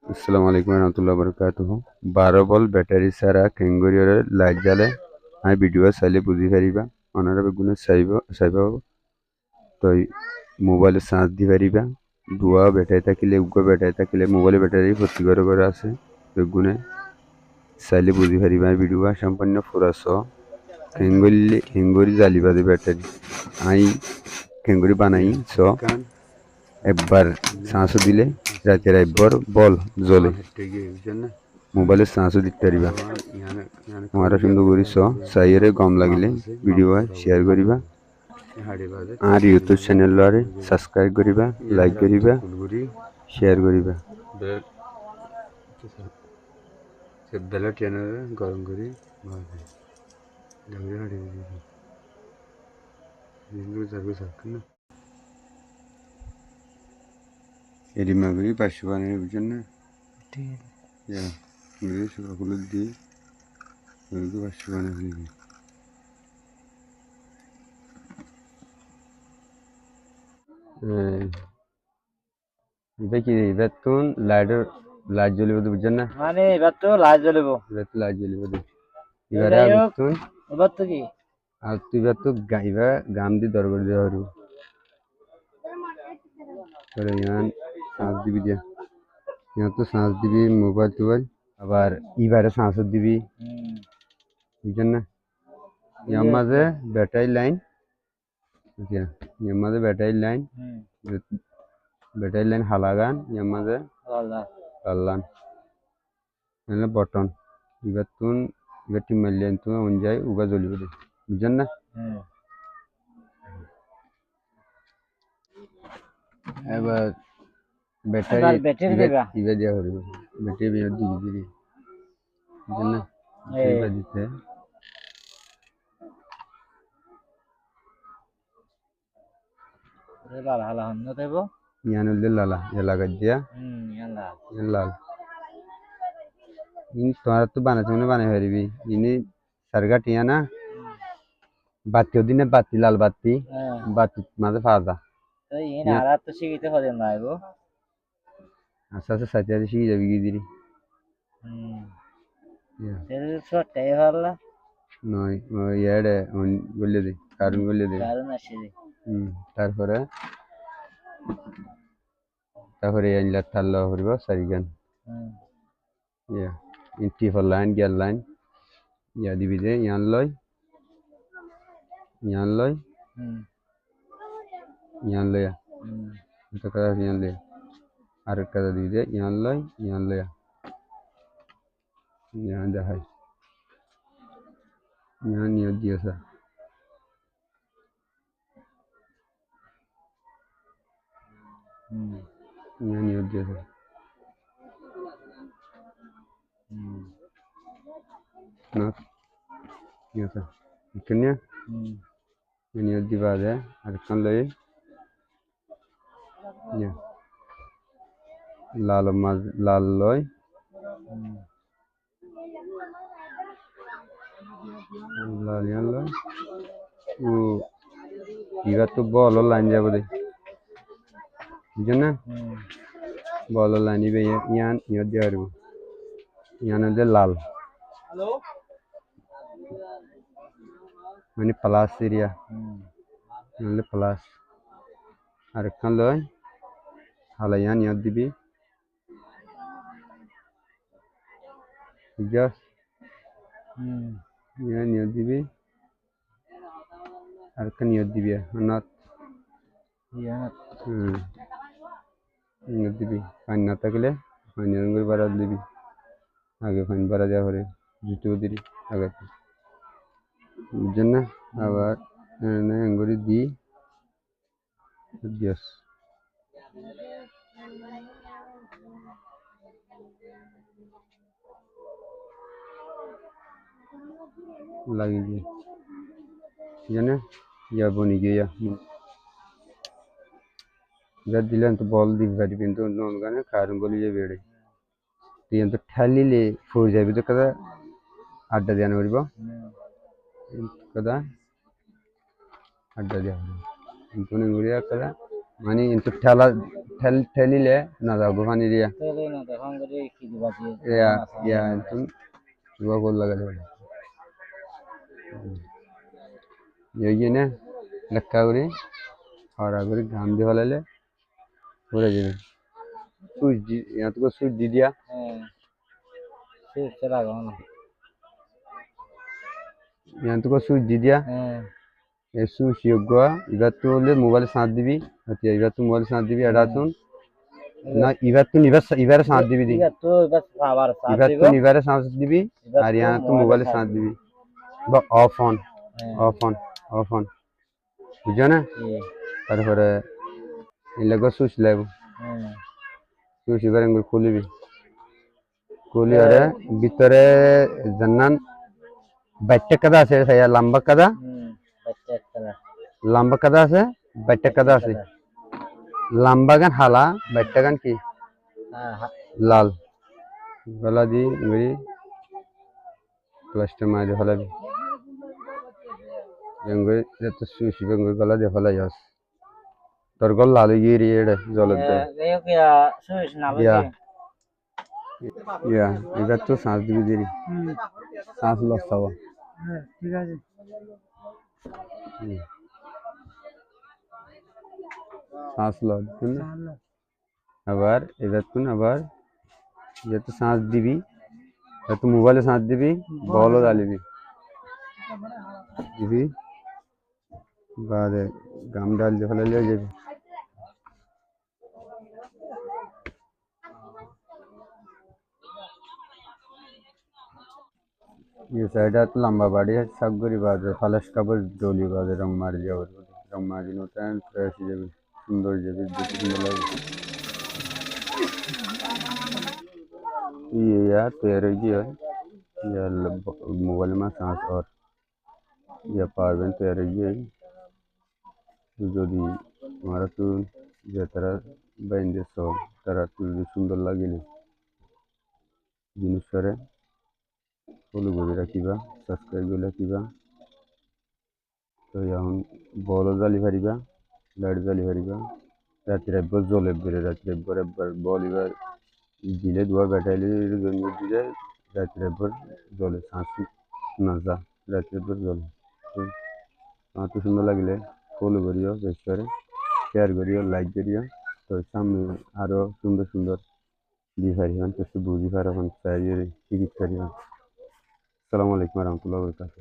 আসসালামু আলাইকুম রহমতুল্লাহ বরকাতুহু 12 বল ব্যাটারি সারা কেঙ্গুরিয়র লাইট জ্বালে আমি ভিডিও চাইলে বুঝি পারিবা অনারা বেগুনে চাইব তো মোবাইলে চার্জ দি পারিবা দুয়া ব্যাটারি থাকিলে উগ্র ব্যাটারি থাকিলে মোবাইলে ব্যাটারি ভর্তি করে আছে বেগুনে চাইলে বুঝি পারিবা ভিডিও সম্পূর্ণ ফুরাস কেঙ্গুরি জ্বালিবা দে ব্যাটারি আই কেঙ্গুরি বানাই একবার চাঁচো দিলে রাতের একবার বল জ্বলে মোবাইলে চাঁচো দিতে পারিবা আমার সুন্দর করিস চাইরে গম লাগিলে ভিডিও শেয়ার করিবা আর ইউটিউব চ্যানেল সাবস্ক্রাইব করিবা লাইক করিবা শেয়ার করিবা বেলা চ্যানেল গরম করি এরিমাগুড়ি পাশে বানিয়ে বুঝছেন না সকাল দিয়ে পাশে বানিয়ে এবার তো লাইট জ্বলিব বুঝছেন না মানে এবার তো লাইট জ্বলিব এবার তো লাইট জ্বলিব এবারে এবার তো কি আর তুই এবার তো গাইবা গাম দিয়ে দরবার দেওয়া হরু তোরে ইয়ান শ্বাস দিবি দিয়া ইয়ান তো শ্বাস দিবি মোবাইল টোবাইল আবার ইবারে শ্বাস দিবি বুঝছেন না ইয়ার মাঝে ব্যাটারি লাইন ইয়ার মাঝে ব্যাটারি লাইন হালাগান ইয়ার মাঝে লাল্লান এনে বটন এবার টিমাইলেন তো অনুযায়ী উগা জ্বলিব দে বুঝছেন না এবার ব্যাটারি ইবা দিয়া হরিব ব্যাটারি বিয়া দিবি দিবি বুঝছেন না ইবা দিতে লাল হালা হন না দেব ইয়ান উল্লে লালা লাগাই দিয়া ইয়ান লাল ইন তোরা তো বানাতে মনে বানাই পারিবি ইনি সারগা টিয়া না বাতি ওদিনে বাতি লাল বাতি বাতি মাঝে ফাজা তাই ইন আরা তো শিখিতে হবে না গো আস্তে আস্তে সাথে সাথে শিখে যাবি গিয়ে এর ছোটটাই ভালো নয় ইয়ারে বললে দে কারণ বললে দে কারণ আসে তারপরে আইনলা তাল্লা হরিব সারিগান ইয়া ENT for line gear line ইয়া দিবি দে ইয়ান লয় এটা কথা ইয়ান লয় আর কথা দিবি দে ইয়ান লয় ইয়ান দেখাই ইয়ান নিয়ে দিয়েছে ইয়ান নিয়ে দিয়েছে না ইয়েছে ইকনে নিয়ে দিবা দে আর কান লয় ইয়া লাল লয় লাল ইয়ান লয় ও ইবা তো বল লাইন যাব দে বুঝছেন না বল লাইন ইবে ইয়ান নিয়ে দিয়া হরিব ইয়ান দে লাল মানে প্লাস এরিয়া নাহলে প্লাস আর একখান লয় হালাইয়ান ইয়াদ দিবি বুঝছস ইয়ান ইয়াদ দিবি আর একখান ইয়াদ দিবি নাত ইয়াদ দিবি ফাইন না থাকলে ফাইন রঙের বাড়া দিবি আগে ফাইন বাড়া দেওয়া করে জুতো দিবি আগে বুঝছেন না আবার এঙ্গুরি দি দিয়স লাগিয়ে দিয়ে জানে ইয়া বনি গিয়া যা দিলেন তো বল দিবি পারি কিন্তু অন্য গানে কারণ বলি যে বেড়ে তুই তো ঠালিলে ফুল যাবি তো কথা আড্ডা দেওয়া করিব কথা আড্ডা দেওয়া কিন্তু ঘুরিয়া কথা মানে কিন্তু ঠেলিলে না যাবো পানি দিয়া এখন করে কি দিবা দিয়ে ইয়া ইয়া তুমি দোয়া কর লাগালে এই না লেখা করে হরা করে গান দিয়ে ফেলালে পড়ে যাবে সুইচ দি यहाँ तो সুইচ দি দিয়া হ্যাঁ সুইচটা লাগাও না यहाँ तो সুইচ দি দিয়া হ্যাঁ এই সুইচ যোগ্য এবার তো হলে মোবাইলে সাথ দিবি আচ্ছা এবার তো মোবাইলে সাথ দিবি এটা শুন না এবার তো এবারে সাথ দিবি দি এবার তো এবার আবার সাথ এবার দিব তো এবারে সাথ দিবি এবার আর তো यहाँ তো মোবাইলে মোবাইলে সাথ সাথ দিবি বা অফ অন হ্যাঁ অফ অন বুঝছো না জি তারপরে এই লাগো সুইচ লাগবে হ্যাঁ সুইচ এবার এগুলো খুলিবি খুলি আরে ভিতরে জান্নান বাইটটা কাদা আছে ভাইয়া লম্বা কাদা বাচ্চা একটা লম্বা কাদা আছে বাইটটা কাদা আছে লম্বা গান হালা বাইটটা গান কি হ্যাঁ লাল গলা দি মেরি প্লাস্টার মারি হলাবি বেঙ্গই যত সুইচ বেঙ্গই গলা দিয়ে হলাই যাস তোর গল লাল গিয়ে রে জলত দে দেখো কি সুইচ না ইয়া লাগে ইয়া এবার তো শ্বাস দিবি দেরি শ্বাস লস হওয়া হ্যাঁ ঠিক আছে শ্বাস লস আবার এবার তুই আবার যেহেতু শ্বাস দিবি তো মোবাইলে শ্বাস দিবি বলও জ্বালিবি দিবি বাদে গাম ডাল দিয়ে ফেলে লিয়ে যাবি ये साइड तो लंबा बाड़ी है सब गरी बात है फलस का बस डोली बात है रंग मार जाओ रंग मार दिन होता है फ्रेश जब सुंदर जब देखने सुंदर लगे ये यार तेरे की है ये मोबाइल में सांस और ये पावर बैंक तेरे की है जो दी हमारा तो ये तरह बैंड सो तरह तो सुंदर लगे नहीं जिनिस करे ফলো করে রাখিবা সাবস্ক্রাইব করে রাখিবা তো এখন বলও জ্বালি পারিবা লাইট জ্বালি পারিবা রাত্রে একবার জ্বলে বেড়ে রাত্রে একবার বল এবার দিলে দুয়া ব্যাটাইলে জন্য দিলে রাত্রে একবার জলে শ্বাস না যা রাত্রে একবার জলে আমার তো সুন্দর লাগলে ফলো করিও বেশ করে শেয়ার করিও লাইক করিও তো সামনে আরও সুন্দর সুন্দর দিয়ে পারিবেন তো বুঝি পারবেন চাই টিকিট করিবেন আসসালামু আলাইকুম রহমতুল্লাহ বরকাতুহ